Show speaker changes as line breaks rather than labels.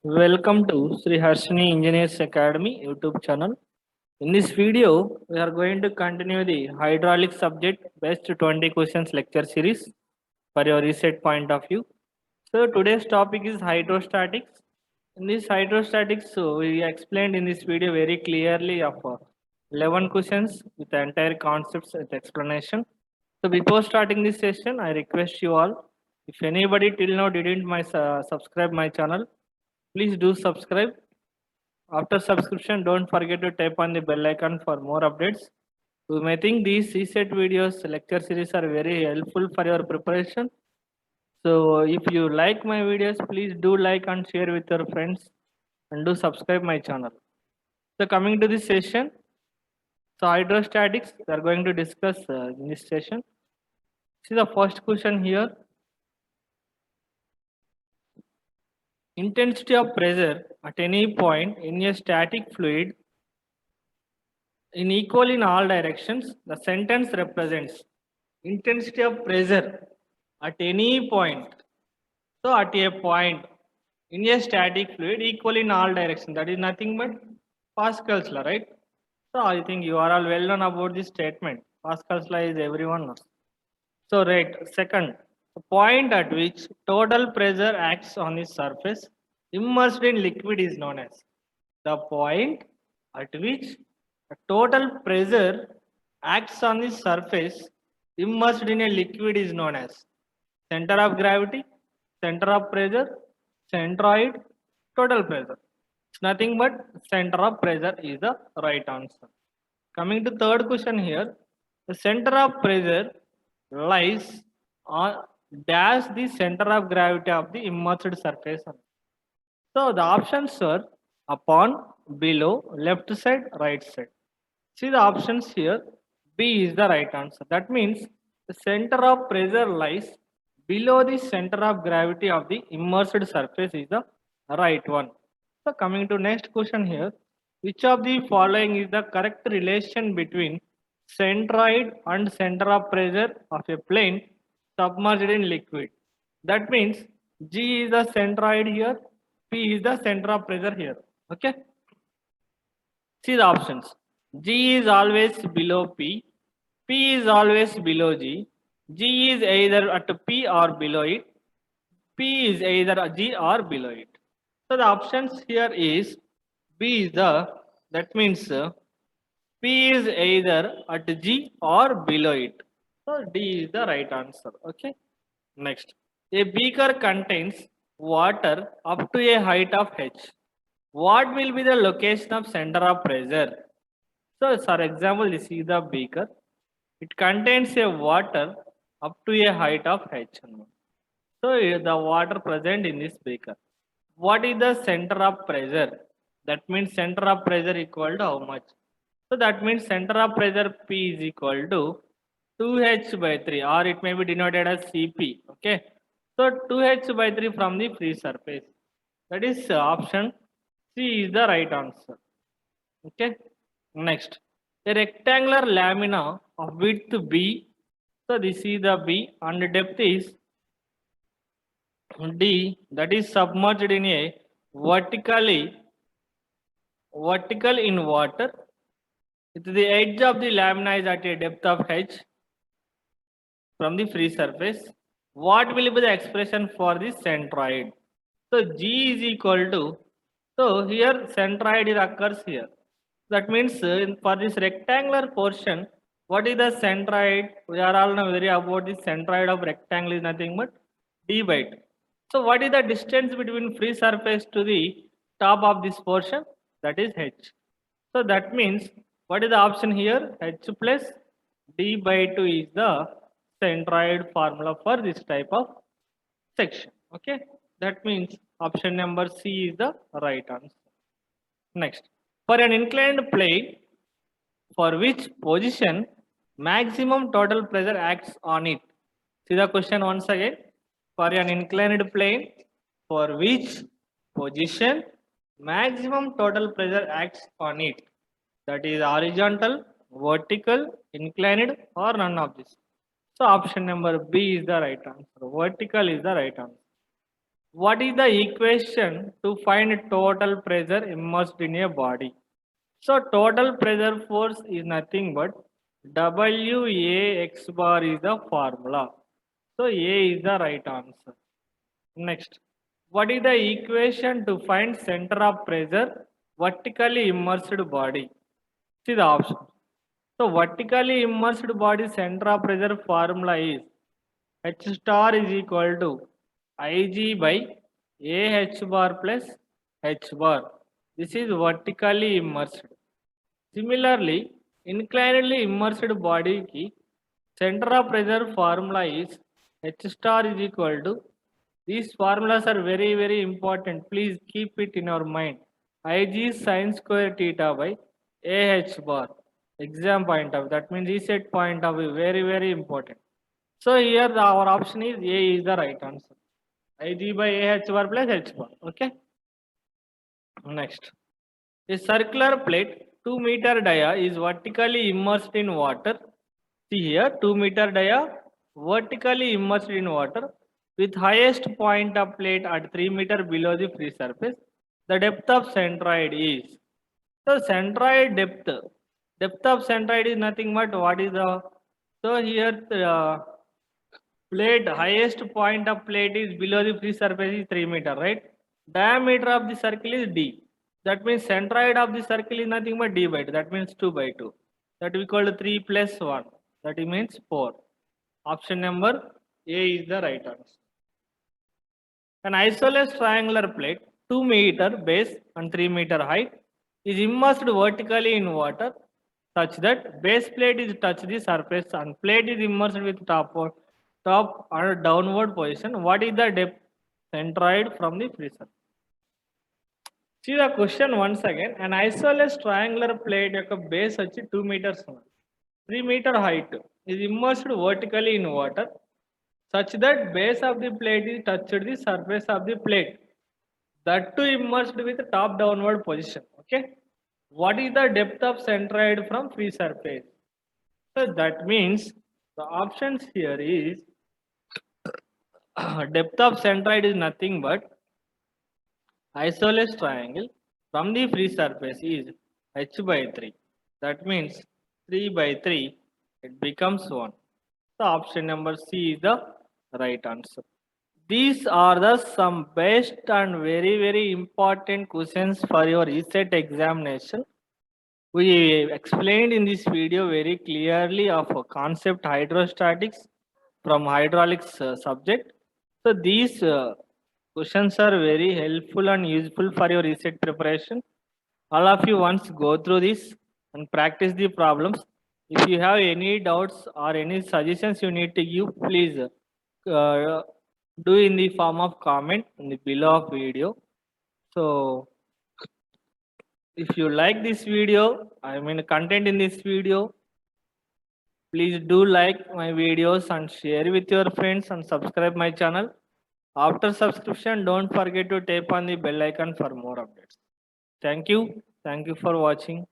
Welcome to Sri Harshini Engineers Academy YouTube channel. In this video, we are going to continue the hydraulic subject best 20 questions lecture series for your reset point of view. So today's topic is hydrostatics. In this hydrostatics, we explained in this video very clearly of 11 questions with the entire concepts with explanation. So before starting this session, I request you all, if anybody till now didn't subscribe my channel, please do subscribe. After subscription, don't forget to tap on the bell icon for more updates. You may think these CSET videos, lecture series are very helpful for your preparation. So if you like my videos, please do like and share with your friends and do subscribe my channel. So coming to this session, so hydrostatics, we are going to discuss in this session. See the first question here. Intensity of pressure at any point in a static fluid in equal in all directions, the sentence represents intensity of pressure at any point. So at a point in a static fluid equal in all directions, that is nothing but Pascal's law, right? So I think you are all well known about this statement. Pascal's law is everyone knows. So right, second, the point at which total pressure acts on the surface immersed in liquid is known as the point at which a total pressure acts on the surface immersed in a liquid is known as center of gravity, center of pressure, centroid, total pressure. It's nothing but center of pressure is the right answer. Coming to third question here, the center of pressure lies on dash the center of gravity of the immersed surface. So the options are upon, below, left side, right side. See the options here. B is the right answer. That means the center of pressure lies below the center of gravity of the immersed surface is the right one. So coming to next question here. Which of the following is the correct relation between centroid and center of pressure of a plane submerged in liquid? That means G is the centroid here, P is the center of pressure here. Okay. See the options. G is always below P. P is always below G. G is either at P or below it. P is either G or below it. So the options here is B is that means P is either at G or below it. So D is the right answer. Okay. Next. A beaker contains water up to a height of H. What will be the location of center of pressure? So, for example, this is the beaker. It contains a water up to a height of H. So, the water present in this beaker. What is the center of pressure? That means center of pressure equal to how much? So, that means center of pressure P is equal to 2H by 3, or it may be denoted as Cp. Okay. So, 2H by 3 from the free surface. That is option C is the right answer. Okay. Next, a rectangular lamina of width B. So this is the B and the depth is D, that is submerged in a vertical in water. With the edge of the lamina is at a depth of H from the free surface. What will be the expression for the centroid? So G is equal to, so here centroid occurs here. That means for this rectangular portion, what is the centroid? We are all now very about the centroid of rectangle is nothing but D by 2. So what is the distance between free surface to the top of this portion? That is H. So that means what is the option here? H plus D by 2 is the centroid formula for this type of section. Okay. That means option number C is the right answer. Next, for an inclined plane for which position maximum total pressure acts on it. See the question once again. For an inclined plane for which position maximum total pressure acts on it. That is horizontal, vertical, inclined, or none of this. So option number B is the right answer. Vertical is the right answer. What is the equation to find total pressure immersed in a body? So total pressure force is nothing but WA x bar is the formula. So A is the right answer. Next, what is the equation to find center of pressure vertically immersed body? See the option. So vertically immersed body center of pressure formula is H star is equal to Ig by AH bar plus H bar. This is vertically immersed. Similarly, inclinedly immersed body ki center of pressure formula is H star is equal to, these formulas are very important. Please keep it in your mind. Ig sin square theta by AH bar. Exam point of view. That means reset point of view. Very important. So here our option is A is the right answer. Ig by AH bar plus H bar. Okay. Next. A circular plate 2-meter dia is vertically immersed in water. See here 2-meter dia vertically immersed in water with highest point of plate at 3 meter below the free surface. The depth of centroid is. So centroid depth of centroid is nothing but what is the, so here plate highest point of plate is below the free surface is 3 meter, right? Diameter of the circle is d. That means centroid of the circle is nothing but d by 2. That means 2 by 2. That we call 3 plus 1. That means 4. Option number A is the right answer. An isosceles triangular plate 2 meter base and 3 meter height is immersed vertically in water such that base plate is touch the surface and plate is immersed with top or downward position. What is the depth centroid from the free surface? See the question once again. An isosceles triangular plate యొక్క base వచ్చి 2 meters 3 meter height is immersed vertically in water such that base of the plate is touched the surface of the plate. That too immersed with top downward position. Okay. What is the depth of centroid from free surface? So that means the options here is depth of centroid is nothing but isosceles triangle from the free surface is h by 3. That means 3 by 3, it becomes 1. So option number C is the right answer. These are the some best and very important questions for your ECET examination. We explained in this video very clearly of a concept hydrostatics from hydraulics subject. So these questions are very helpful and useful for your ECET preparation. All of you once go through this and practice the problems. If you have any doubts or any suggestions you need to give, please do in the form of comment in the below of video. So if you like this video, I mean content in this video, please do like my videos and share with your friends and subscribe my channel. After subscription, don't forget to tap on the bell icon for more updates. Thank you for watching.